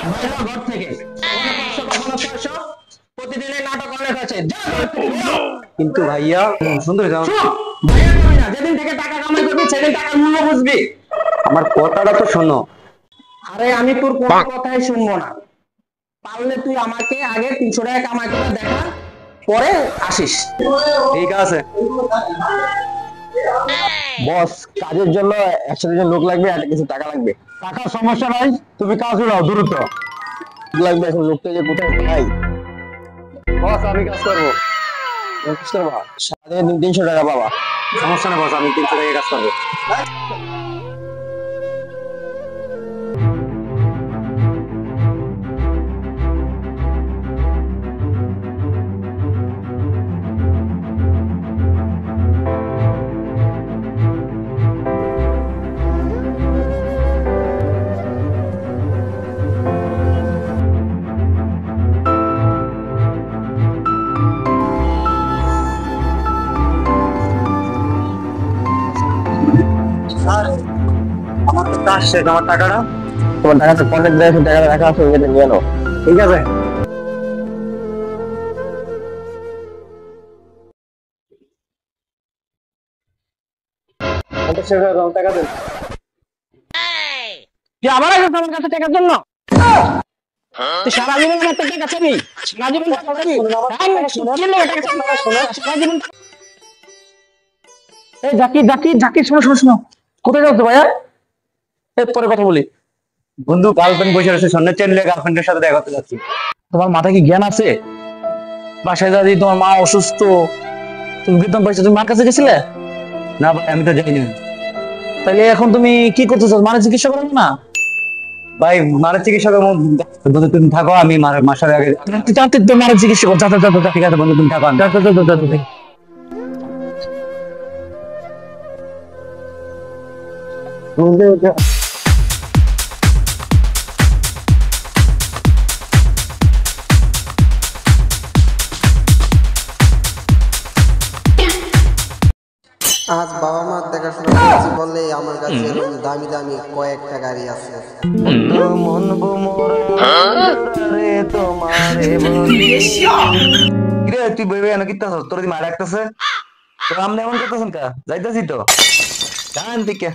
বাইরে হ ঘর থেকে। কখনো 500 কখনো 600, প্রতিদিনের নাটক অনেক আছে, যা ঘর থেকে, যা। কিন্তু ভাইয়া সুন্দর হয়েছে শোন, ভাইয়া কবি না, যেদিন থেকে টাকা কামাই করবি সেদিন টাকার মূল্য বুঝবি। আমার কথাটা তো শোনো। আরে আমি তোর কোনো কথাই শুনবো না। পারলে তুই আমাকে আগে 300 টাকা কামাই করে দেখা, পরে আসিস। ঠিক আছে বস, কাজের জন্য 100 জন লোক লাগবে, আর কিছু টাকা লাগবে। টাকার সমস্যা নাই, তুমি কাজ করো দ্রুত। লাগবে এখন, লোকটা যে কোথায় পাই। বস, আমি কাজ করবো। সারাদিন 300 টাকা পাবা। সমস্যা নেই বস, আমি 300 টাকা কাজ করবো। স্যার, আমার তো কাজ শেষ, আমার টাকাটা। তোমার টাকা তো কন্ট্যাক্ট দেয়, টাকা রাখা আছে, ওইটা নিয়ে নাও। ঠিক আছে। টাকা দেন। তুই আবার আসিস আমার কাছে টাকার জন্য? তুই সারা জীবন আমার থেকে টাকা চাবি? সারা জীবন টাকা চাবি? কি লাগে টাকা চাবি? সারা জীবন। এই জাকির, জাকির, জাকির, শোনো শোনো শোনো। কোথায় যাচ্ছ ভাইয়া? পরে কথা বলি। বন্ধু, গার্লফ্রেন্ড বসে রয়েছে, সামনে চেনলে গার্লফ্রেন্ডের সাথে দেখা করতে যাচ্ছি। তোমার মাথায় কি জ্ঞান আছে? বাসায় দাদি, তোমার মা অসুস্থ, তুমি বেতন পাইছো, তুমি মার কাছে গেছিলে? না ভাই, আমি তো যাই না। তাহলে এখন তুমি কি করতেছো? মানে চিকিৎসা করো না? ভাই, মারের চিকিৎসকের বন্ধু তুমি থাকো, আমি মাসের আগে। তুই জানতে তোর মায়ের চিকিৎসা কর, যা যা যা যা। ঠিক আছে বন্ধু, তুমি থাকো, আমি। যা যা যা যা যা। আজ বাবা মার দেখাশোনা করছি বলে আমার কাছে এরকম দামি দামি কয়েকটা গাড়ি আছে। কিরে, তুই বই বই এনে কিত্তাছস? তোর দি মার রাখতেছে। তোর আমনে এমন করতেছেন কা? যাইতাছি তো। জান থেকে।